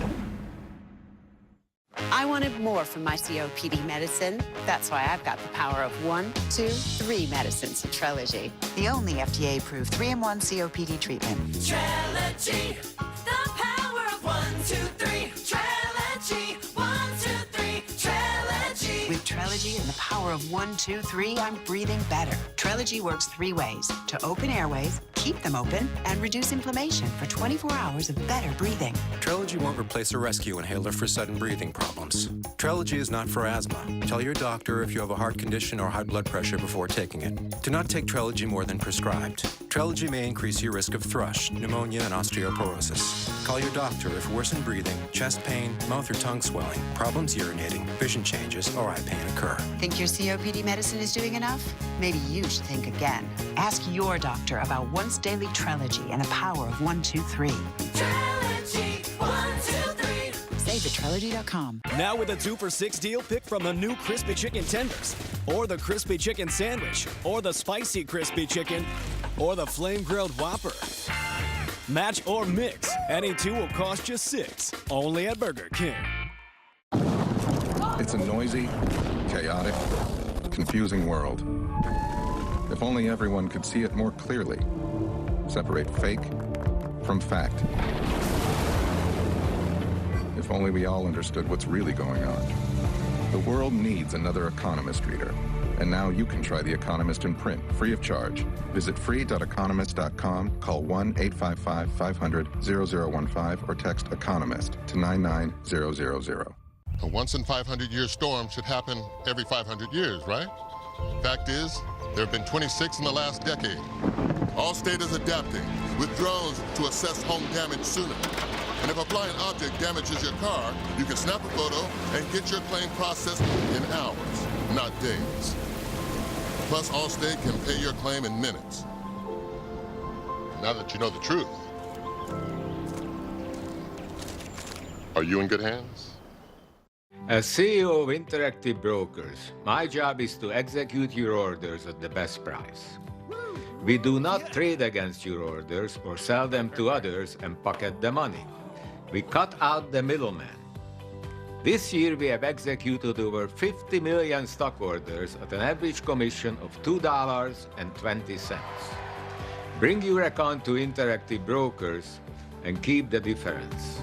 I wanted more from my COPD medicine. That's why I've got the power of 1, 2, 3 medicines in Trelegy. The only FDA-approved 3-in-1 COPD treatment. Trelegy, the power of 1, 2, 3. Trelegy, 1, 2, 3. Trelegy. With Trelegy and the power of 1, 2, 3, I'm breathing better. Trelegy works 3 ways: to open airways, keep them open, and reduce inflammation for 24 hours of better breathing. Trelegy won't replace a rescue inhaler for sudden breathing problems. Trelegy is not for asthma. Tell your doctor if you have a heart condition or high blood pressure before taking it. Do not take Trelegy more than prescribed. Trelegy may increase your risk of thrush, pneumonia, and osteoporosis. Call your doctor if worsened breathing, chest pain, mouth or tongue swelling, problems urinating, vision changes, or eye pain occur. Think your COPD medicine is doing enough? Maybe you should think again. Ask your doctor about once daily Trelegy and the power of 1, 2, 3. Trelegy, 1, 2, 3. Save at Trelegy.com. Now with a 2 for $6 deal, pick from the new Crispy Chicken Tenders, or the Crispy Chicken Sandwich, or the Spicy Crispy Chicken, or the Flame Grilled Whopper. Match or mix. Any 2 will cost you $6. Only at Burger King. It's a noisy, chaotic, confusing world. If only everyone could see it more clearly. Separate fake from fact. If only we all understood what's really going on. The world needs another Economist reader. And now you can try The Economist in print, free of charge. Visit free.economist.com, call 1-855-500-0015, or text ECONOMIST to 99000. A once-in-500-year storm should happen every 500 years, right? Fact is, there have been 26 in the last decade. Allstate is adapting with drones to assess home damage sooner. And if a flying object damages your car, you can snap a photo and get your claim processed in hours, not days. Plus, Allstate can pay your claim in minutes. Now that you know the truth, are you in good hands? As CEO of Interactive Brokers, my job is to execute your orders at the best price. We do not trade against your orders or sell them to others and pocket the money. We cut out the middleman. This year, we have executed over 50 million stock orders at an average commission of $2.20. Bring your account to Interactive Brokers and keep the difference.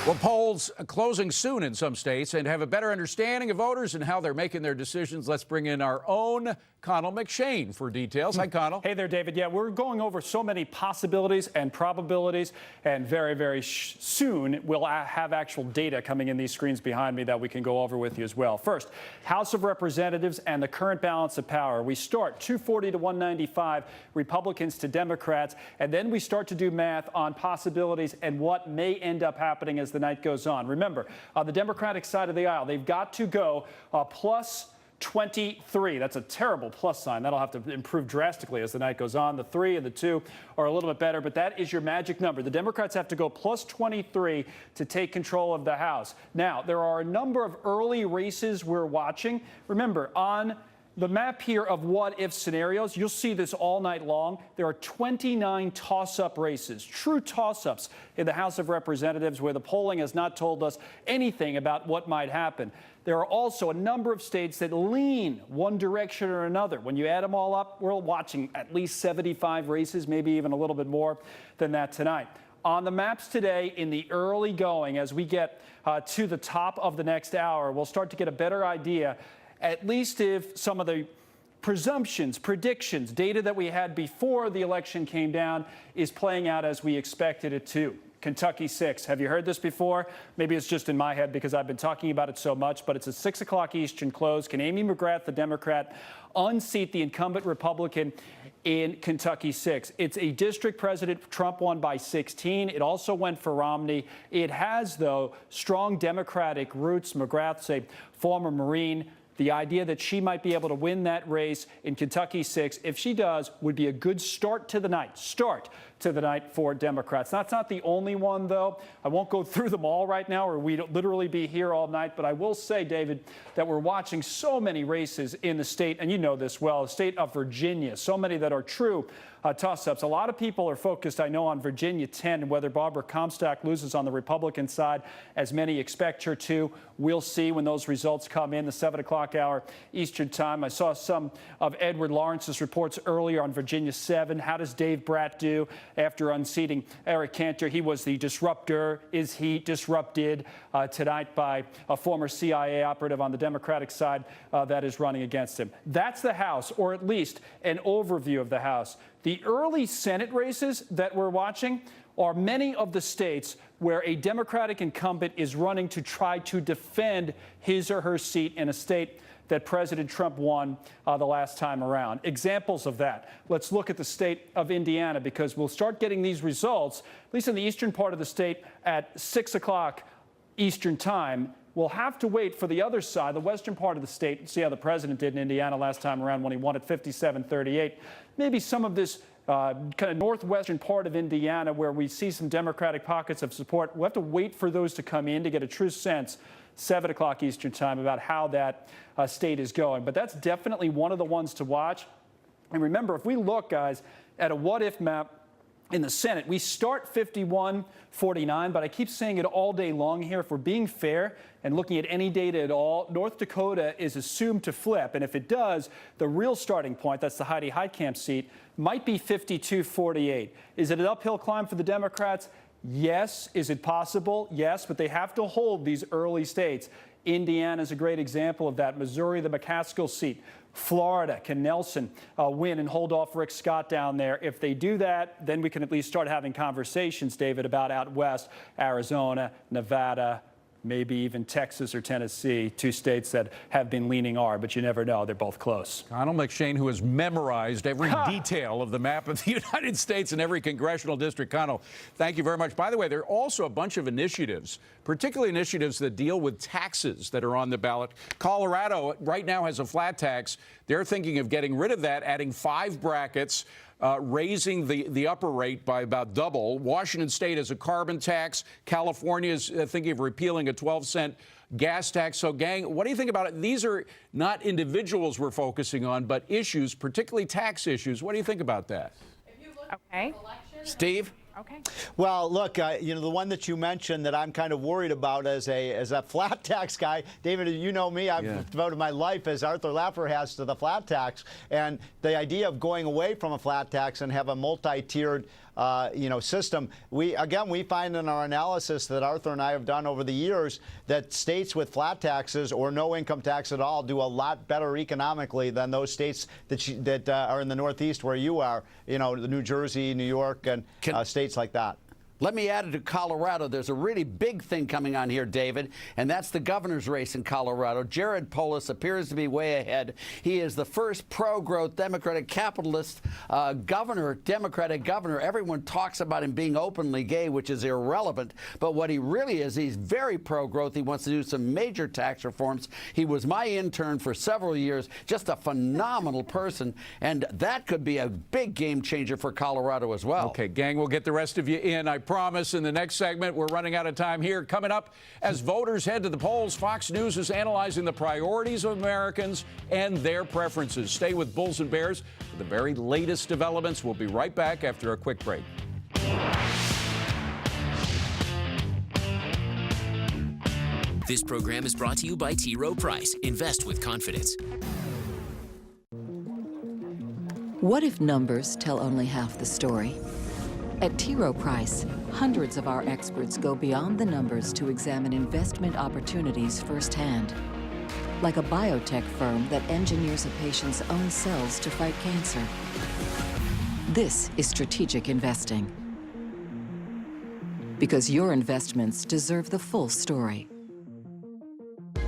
Well, polls closing soon in some states, and to have a better understanding of voters and how they're making their decisions, let's bring in our own Connell McShane for details. Hi, Connell. Hey there, David. Yeah, we're going over so many possibilities and probabilities, and very, very soon we'll have actual data coming in these screens behind me that we can go over with you as well. First, House of Representatives and the current balance of power. We start 240 to 195, Republicans to Democrats, and then we start to do math on possibilities and what may end up happening as the night goes on. Remember, the Democratic side of the aisle, they've got to go plus 23. That's a terrible plus sign. That'll have to improve drastically as the night goes on. The 3 and the 2 are a little bit better, but that is your magic number. The Democrats have to go plus 23 to take control of the House. Now, there are a number of early races we're watching. Remember, on the map here of what-if scenarios, you'll see this all night long. There are 29 toss-up races, true toss-ups in the House of Representatives where the polling has not told us anything about what might happen. There are also a number of states that lean one direction or another. When you add them all up, we're watching at least 75 races, maybe even a little bit more than that tonight. On the maps today, in the early going, as we get to the top of the next hour, we'll start to get a better idea, at least if some of the presumptions, predictions, data that we had before the election came down is playing out as we expected it to. Kentucky 6. Have you heard this before? Maybe it's just in my head because I've been talking about it so much, but it's a 6 o'clock Eastern close. Can Amy McGrath, the Democrat, unseat the incumbent Republican in Kentucky 6? It's a district President Trump won by 16. It also went for Romney. It has, though, strong Democratic roots. McGrath's a former Marine. The idea that she might be able to win that race in Kentucky 6, if she does, would be a good start to the night for Democrats. That's not the only one, though. I won't go through them all right now, or we'd literally be here all night. But I will say, David, that we're watching so many races in the state, and you know this well, the state of Virginia, so many that are true toss-ups. A lot of people are focused, I know, on Virginia 10 and whether Barbara Comstock loses on the Republican side, as many expect her to. We'll see when those results come in, the 7 o'clock hour Eastern time. I saw some of Edward Lawrence's reports earlier on Virginia 7. How does Dave Bratt do after unseating Eric Cantor? He was the disruptor. Is he disrupted tonight by a former CIA operative on the Democratic side that is running against him? That's the House, or at least an overview of the House. The early Senate races that we're watching are many of the states where a Democratic incumbent is running to try to defend his or her seat in a state that President Trump won the last time around. Examples of that. Let's look at the state of Indiana, because we'll start getting these results, at least in the eastern part of the state, at 6 o'clock Eastern time. We'll have to wait for the other side, the western part of the state, and see how the president did in Indiana last time around when he won at 57-38. Maybe some of this kind of northwestern part of Indiana where we see some Democratic pockets of support. We'll have to wait for those to come in to get a true sense, 7 o'clock Eastern time, about how that state is going. But that's definitely one of the ones to watch. And remember, if we look, guys, at a what-if map in the Senate, we start 51-49, but I keep saying it all day long here. If we're being fair and looking at any data at all, North Dakota is assumed to flip. And if it does, the real starting point, that's the Heidi Heitkamp seat, might be 52-48. Is it an uphill climb for the Democrats? Yes. Is it possible? Yes, but they have to hold these early states. Indiana is a great example of that. Missouri, the McCaskill seat. Florida, can Nelson win and hold off Rick Scott down there? If they do that, then we can at least start having conversations, David, about out west, Arizona, Nevada, maybe even Texas or Tennessee, two states that have been leaning R, but you never know. They're both close. Connell McShane, who has memorized every detail of the map of the United States and every congressional district. Connell, thank you very much. By the way, there are also a bunch of initiatives, particularly initiatives that deal with taxes that are on the ballot. Colorado right now has a flat tax. They're thinking of getting rid of that, adding 5 brackets. Raising the upper rate by about double. Washington State has a carbon tax. California is thinking of repealing a 12-cent gas tax. So, gang, what do you think about it? These are not individuals we're focusing on, but issues, particularly tax issues. What do you think about that? Okay. Steve? Okay. Well, look, you know, the one that you mentioned that I'm kind of worried about as a flat tax guy, David, you know me, I've devoted my life, as Arthur Laffer has, to the flat tax. And the idea of going away from a flat tax and have a multi-tiered system. We find in our analysis that Arthur and I have done over the years that states with flat taxes or no income tax at all do a lot better economically than those states that are in the Northeast where you are, the New Jersey, New York, and states like that. Let me add it to Colorado. There's a really big thing coming on here, David, and that's the governor's race in Colorado. Jared Polis appears to be way ahead. He is the first pro-growth Democratic capitalist Democratic governor. Everyone talks about him being openly gay, which is irrelevant, but what he really is, he's very pro-growth. He wants to do some major tax reforms. He was my intern for several years, just a phenomenal person, and that could be a big game changer for Colorado as well. Okay, gang, we'll get the rest of you in. I promise in the next segment. We're running out of time here. Coming up, as voters head to the polls, Fox News is analyzing the priorities of Americans and their preferences. Stay with Bulls and Bears for the very latest developments. We'll be right back after a quick break. This program is brought to you by T. Rowe Price. Invest with confidence. What if numbers tell only half the story? At T. Rowe Price, hundreds of our experts go beyond the numbers to examine investment opportunities firsthand. Like a biotech firm that engineers a patient's own cells to fight cancer. This is strategic investing. Because your investments deserve the full story.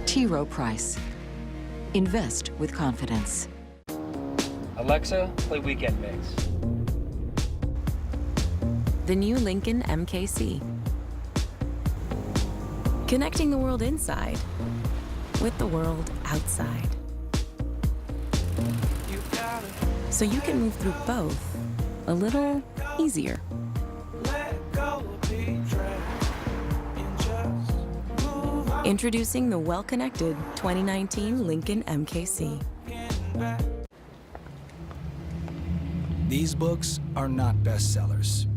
T. Rowe Price. Invest with confidence. Alexa, play Weekend Mix. The new Lincoln MKC. Connecting the world inside with the world outside. So you can move through both a little easier. Introducing the well-connected 2019 Lincoln MKC. These books are not bestsellers,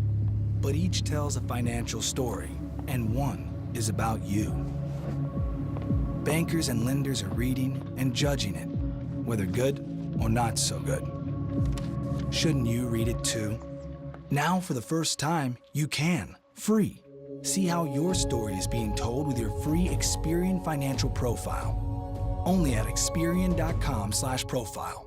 but each tells a financial story, and one is about you. Bankers and lenders are reading and judging it, whether good or not so good. Shouldn't you read it too? Now, for the first time, you can, free. See how your story is being told with your free Experian Financial Profile. Only at Experian.com/profile.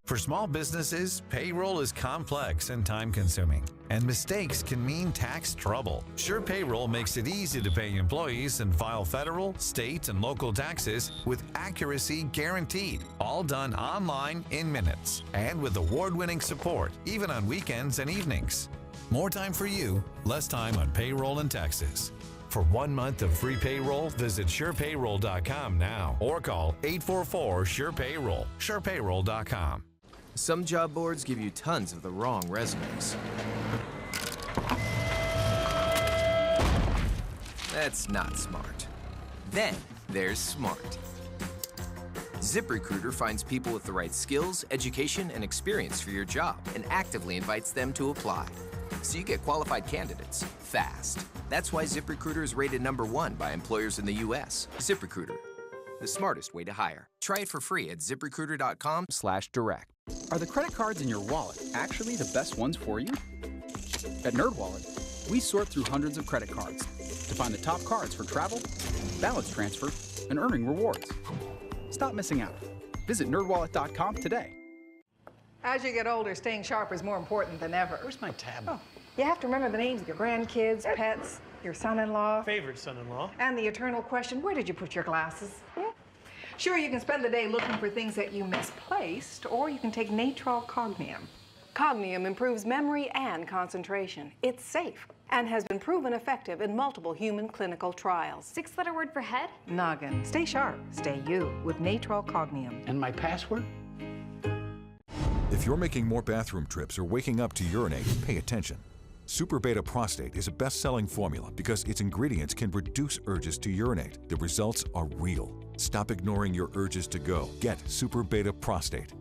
For small businesses, payroll is complex and time-consuming, and mistakes can mean tax trouble. Sure Payroll makes it easy to pay employees and file federal, state, and local taxes with accuracy guaranteed, all done online in minutes, and with award-winning support, even on weekends and evenings. More time for you, less time on payroll and taxes. For 1 month of free payroll, visit SurePayroll.com now or call 844-SURE-PAYROLL, SurePayroll.com. Some job boards give you tons of the wrong resumes. That's not smart. Then there's smart. ZipRecruiter finds people with the right skills, education, and experience for your job and actively invites them to apply. So you get qualified candidates fast. That's why ZipRecruiter is rated #1 by employers in the U.S. ZipRecruiter, the smartest way to hire. Try it for free at ZipRecruiter.com/direct. Are the credit cards in your wallet actually the best ones for you? At NerdWallet, we sort through hundreds of credit cards to find the top cards for travel, balance transfer, and earning rewards. Stop missing out. Visit NerdWallet.com today. As you get older, staying sharp is more important than ever. Where's my tab? Oh, you have to remember the names of your grandkids, pets, your son-in-law. Favorite son-in-law. And the eternal question, where did you put your glasses? Sure, you can spend the day looking for things that you misplaced, or you can take Natrol Cognium. Cognium improves memory and concentration. It's safe and has been proven effective in multiple human clinical trials. 6-letter word for head? Noggin. Stay sharp. Stay you with Natrol Cognium. And my password? If you're making more bathroom trips or waking up to urinate, pay attention. Super Beta Prostate is a best-selling formula because its ingredients can reduce urges to urinate. The results are real. Stop ignoring your urges to go. Get Super Beta Prostate.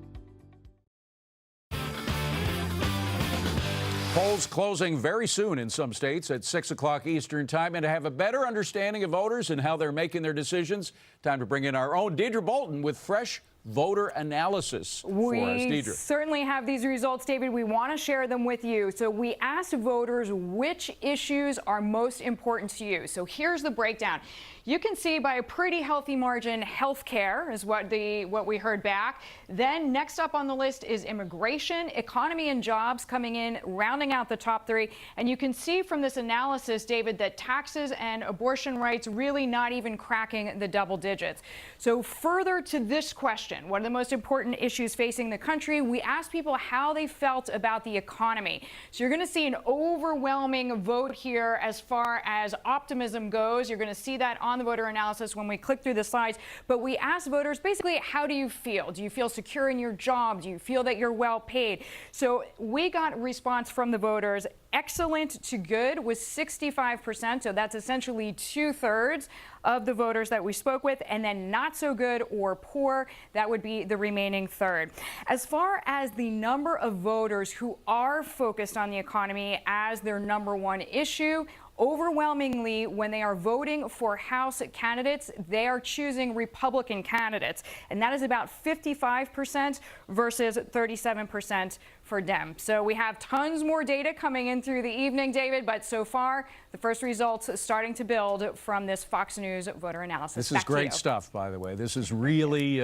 Polls closing very soon in some states at 6 o'clock Eastern Time. And to have a better understanding of voters and how they're making their decisions, time to bring in our own Deidre Bolton with fresh voter analysis for us. We Deidre. certainly have these results, David. We want to share them with you. So we asked voters which issues are most important to you. So here's the breakdown. You can see by a pretty healthy margin, health care is what we heard back. Then next up on the list is immigration, economy and jobs coming in, rounding out the top 3. And you can see from this analysis, David, that taxes and abortion rights really not even cracking the double digits. So further to this question, what are the most important issues facing the country? We asked people how they felt about the economy. So you're going to see an overwhelming vote here as far as optimism goes. You're going to see that on the voter analysis when we click through the slides. But we asked voters basically, how do you feel? Do you feel secure in your job? Do you feel that you're well paid? So we got a response from the voters. Excellent to good was 65%. So that's essentially 2/3 of the voters that we spoke with. And then not so good or poor, that would be the remaining third. As far as the number of voters who are focused on the economy as their #1 issue, overwhelmingly, when they are voting for House candidates, they are choosing Republican candidates. And that is about 55% versus 37% for Dem. So we have tons more data coming in through the evening, David, but so far, the first results starting to build from this Fox News voter analysis. This is Back to great you. stuff, by the way. This is really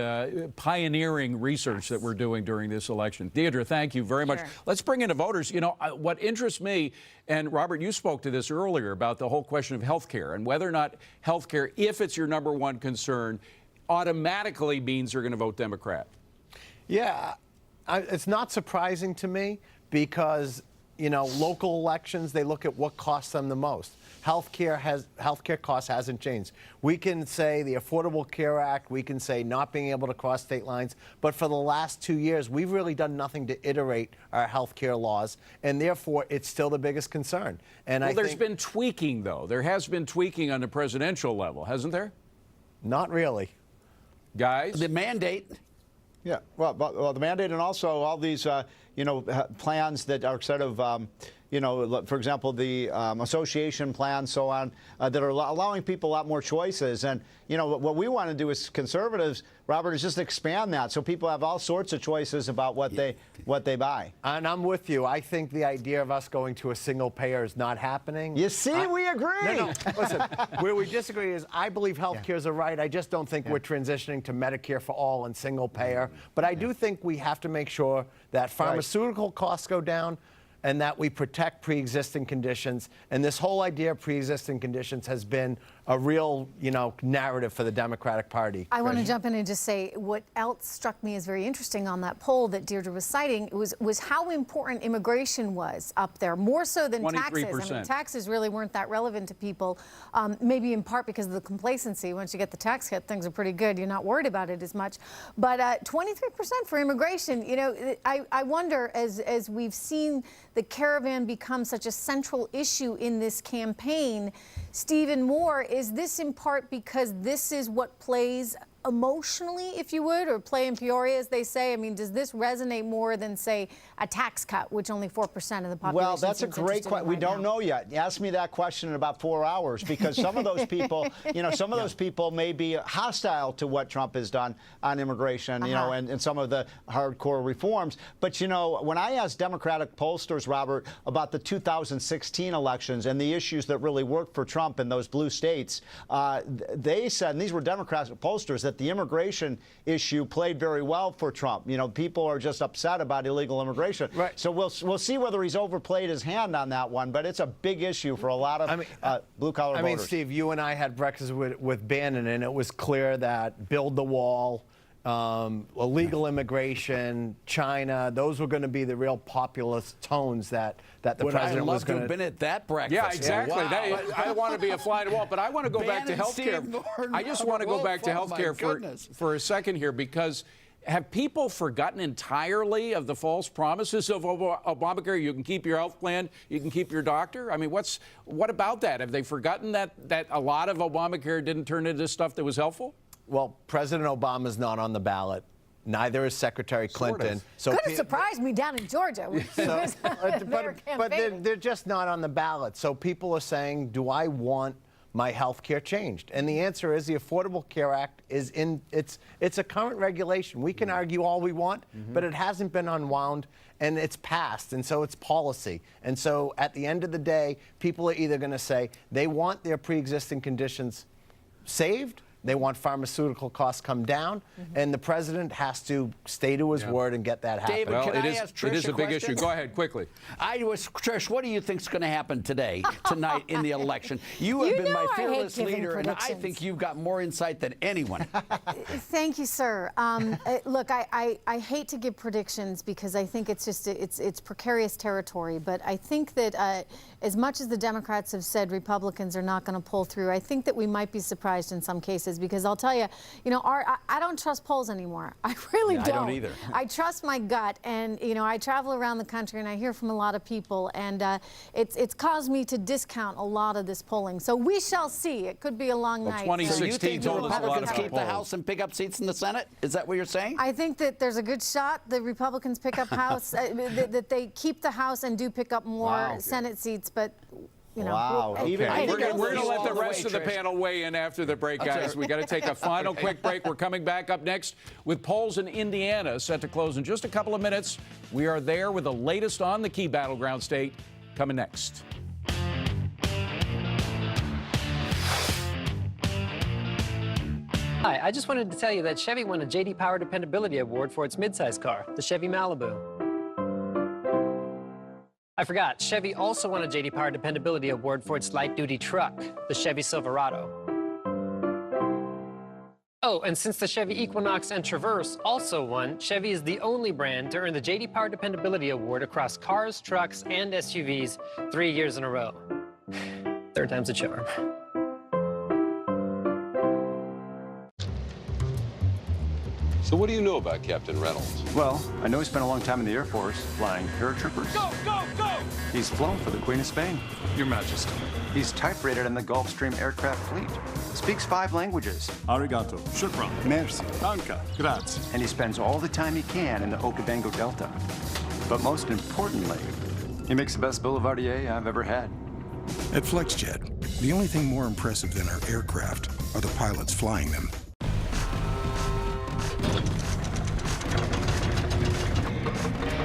pioneering research that we're doing during this election. Deidre, thank you very much. Sure. Let's bring in the voters. You know, what interests me, and Robert, you spoke to this earlier about the whole question of health care and whether or not health care, if it's your #1 concern, automatically means you're going to vote Democrat. Yeah, it's not surprising to me because, you know, local elections, they look at what costs them the most. Healthcare costs hasn't changed. We can say the Affordable Care Act, we can say not being able to cross state lines, but for the last 2 years, we've really done nothing to iterate our healthcare laws, and therefore it's still the biggest concern. And Well, I there's think been tweaking, though. There has been tweaking on the presidential level, hasn't there? not really. Guys? The mandate. Yeah, well, the mandate and also all these, plans that are sort of, for example, the association plans, so on, that are allowing people a lot more choices. And, what we want to do as conservatives, Robert, is just expand that so people have all sorts of choices about what they buy. And I'm with you. I think the idea of us going to a single payer is not happening. You see, we agree. No, listen, where we disagree is I believe health care is a right. I just don't think we're transitioning to Medicare for all and single payer. But I do think we have to make sure that pharmaceutical costs go down and that we protect pre-existing conditions. And this whole idea of pre-existing conditions has been a real, narrative for the Democratic Party. I want to jump in and just say what else struck me as very interesting on that poll that Deirdre was citing was how important immigration was up there, more so than 23%. taxes. I mean, taxes really weren't that relevant to people, maybe in part because of the complacency. Once you get the tax cut, things are pretty good. You're not worried about it as much. But 23% for immigration, I wonder, as we've seen the caravan become such a central issue in this campaign, Stephen Moore, is this in part because this is what plays emotionally, if you would, or play in Peoria, as they say? I mean, does this resonate more than, say, a tax cut, which only 4% of the population Well, that's a seems great interested in question. We right don't now? know yet. Ask me that question in about 4 hours, because some of those people, those people may be hostile to what Trump has done on immigration, and some of the hardcore reforms. But, when I asked Democratic pollsters, Robert, about the 2016 elections and the issues that really worked for Trump in those blue states, they said, and these were Democratic pollsters, that the immigration issue played very well for Trump. People are just upset about illegal immigration. Right. So we'll see whether he's overplayed his hand on that one, but it's a big issue for a lot of blue-collar voters. I mean, Steve, you and I had breakfast with Bannon, and it was clear that build the wall, illegal immigration, China, those were going to be the real populist tones that the president was going to... have been at that breakfast. Yeah, exactly. Wow. I want to be a fly on the wall, but I want to go back to health care. I just want to go back to health care for a second here, because have people forgotten entirely of the false promises of Obamacare? You can keep your health plan, you can keep your doctor. I mean, what about that? Have they forgotten that a lot of Obamacare didn't turn into stuff that was helpful? Well, President Obama's not on the ballot. Neither is Secretary Clinton. So could have surprised me down in Georgia. But they're just not on the ballot. So people are saying, do I want my health care changed? And the answer is the Affordable Care Act is it's a current regulation. We can argue all we want, but it hasn't been unwound, and it's passed, and so it's policy. And so at the end of the day, people are either going to say they want their pre-existing conditions saved, they want pharmaceutical costs come down, and the president has to stay to his word and get that happening. David, can I ask Trish it is a big question? issue. Go ahead, quickly. Trish, what do you think is going to happen tonight in the election? You have been my fearless leader, and I think you've got more insight than anyone. Thank you, sir. Look, I hate to give predictions because I think it's just it's precarious territory. But I think that as much as the Democrats have said Republicans are not going to pull through, I think that we might be surprised in some cases, because I'll tell you, I don't trust polls anymore. I really don't. I don't either. I trust my gut, and I travel around the country and I hear from a lot of people, and it's caused me to discount a lot of this polling. So we shall see. It could be a long night. 2016 told us a lot about keep the House and pick up seats in the Senate? Is that what you're saying? I think that there's a good shot the Republicans pick up House, that they keep the House and do pick up more Senate seats, but Wow. Okay. We're going to let the rest of the panel weigh in after the break, guys. We got to take a final quick break. We're coming back up next with polls in Indiana set to close in just a couple of minutes. We are there with the latest on the key battleground state coming next. Hi, I just wanted to tell you that Chevy won a J.D. Power Dependability Award for its midsize car, the Chevy Malibu. I forgot, Chevy also won a J.D. Power Dependability Award for its light-duty truck, the Chevy Silverado. Oh, and since the Chevy Equinox and Traverse also won, Chevy is the only brand to earn the J.D. Power Dependability Award across cars, trucks, and SUVs 3 years in a row. Third time's a charm. So what do you know about Captain Reynolds? Well, I know he spent a long time in the Air Force flying paratroopers. Go, go, go! He's flown for the Queen of Spain. Your Majesty. He's type-rated in the Gulfstream aircraft fleet. Speaks 5 languages. Arigato. Shukran. Merci. Danke. Grazie. And he spends all the time he can in the Okavango Delta. But most importantly, he makes the best boulevardier I've ever had. At FlexJet, the only thing more impressive than our aircraft are the pilots flying them.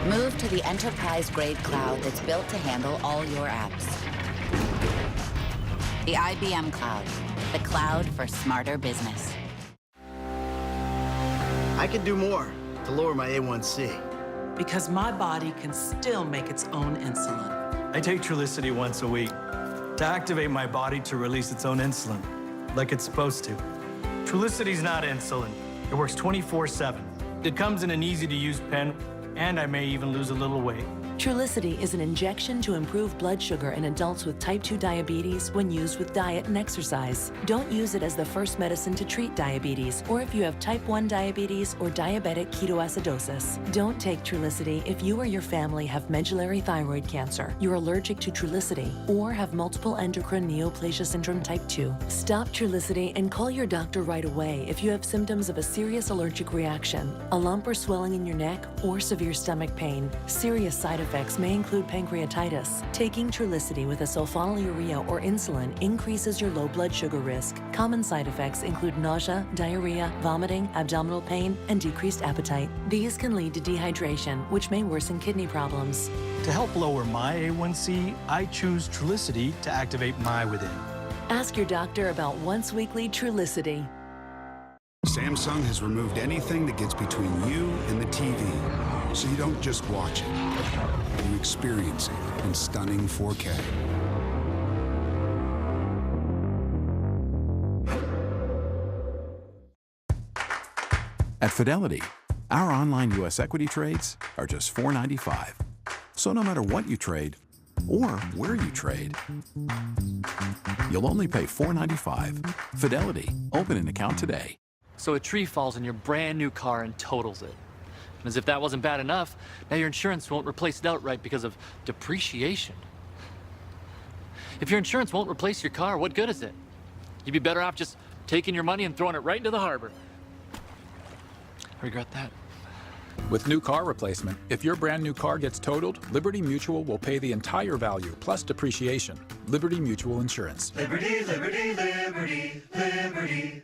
Move to the enterprise-grade cloud that's built to handle all your apps. The IBM Cloud, the cloud for smarter business. I can do more to lower my A1C. Because my body can still make its own insulin. I take Trulicity once a week to activate my body to release its own insulin, like it's supposed to. Trulicity's not insulin. It works 24/7. It comes in an easy-to-use pen, and I may even lose a little weight. Trulicity is an injection to improve blood sugar in adults with type 2 diabetes when used with diet and exercise. Don't use it as the first medicine to treat diabetes or if you have type 1 diabetes or diabetic ketoacidosis. Don't take Trulicity if you or your family have medullary thyroid cancer, you're allergic to Trulicity, or have multiple endocrine neoplasia syndrome type 2. Stop Trulicity and call your doctor right away if you have symptoms of a serious allergic reaction, a lump or swelling in your neck, or severe stomach pain. Serious side effects may include pancreatitis. Taking Trulicity with a sulfonylurea or insulin increases your low blood sugar risk. Common side effects include nausea, diarrhea, vomiting, abdominal pain, and decreased appetite. These can lead to dehydration, which may worsen kidney problems. To help lower my A1C, I choose Trulicity to activate my within. Ask your doctor about once-weekly Trulicity. Samsung has removed anything that gets between you and the TV, so you don't just watch it, you experience it in stunning 4K. At Fidelity, our online U.S. equity trades are just $4.95. So no matter what you trade, or where you trade, you'll only pay $4.95. Fidelity, open an account today. So a tree falls in your brand new car and totals it. And as if that wasn't bad enough, now your insurance won't replace it outright because of depreciation. If your insurance won't replace your car, what good is it? You'd be better off just taking your money and throwing it right into the harbor. I regret that. With new car replacement, if your brand new car gets totaled, Liberty Mutual will pay the entire value plus depreciation. Liberty Mutual Insurance. Liberty, liberty, liberty, liberty.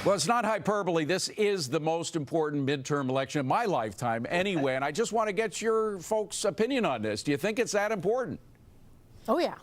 Well, it's not hyperbole. This is the most important midterm election of my lifetime anyway, and I just want to get your folks' opinion on this. Do you think it's that important? Oh, yeah.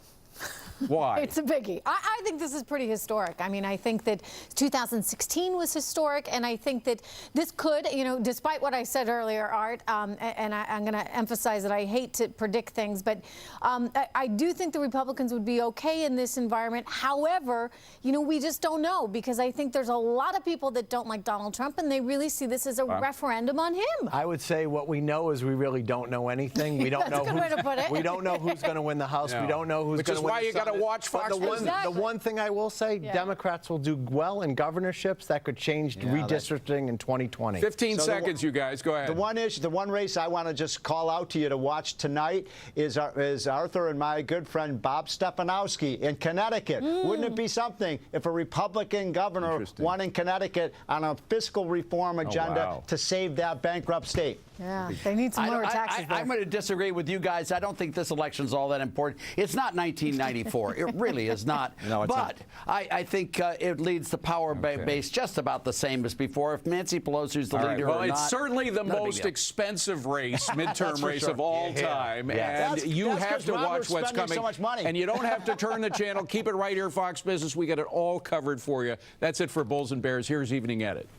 Why? It's a biggie. I think this is pretty historic. I mean, I think that 2016 was historic, and I think that this could, you know, despite what I said earlier, Art, and I'm going to emphasize that I hate to predict things, but I do think the Republicans would be okay in this environment. However, you know, we just don't know, because I think there's a lot of people that don't like Donald Trump, and they really see this as a referendum on him. I would say what we know is we really don't know anything. We don't know. That's a good way to put it. We don't know who's going to win the House. No. We don't know who's going to win the Senate. Which is why you got to watch Fox. The one thing I will say, Democrats will do well in governorships that could change redistricting in 2020. 15 seconds, you guys. Go ahead. The one issue, the one race I want to just call out to you to watch tonight is Arthur and my good friend Bob Stefanowski in Connecticut. Wouldn't it be something if a Republican governor won in Connecticut on a fiscal reform agenda to save that bankrupt state? Yeah, they need some lower taxes. I'm going to disagree with you guys. I don't think this election's all that important. It's not 1994. It really is not. No, it's but not. I think it leads the power base just about the same as before. If Nancy Pelosi's the leader well, or not. it's certainly the most expensive race, midterm race of all time. And you have to watch what's coming. So much money. And you don't have to turn the channel. Keep it right here, Fox Business. We got it all covered for you. That's it for Bulls and Bears. Here's Evening Edit.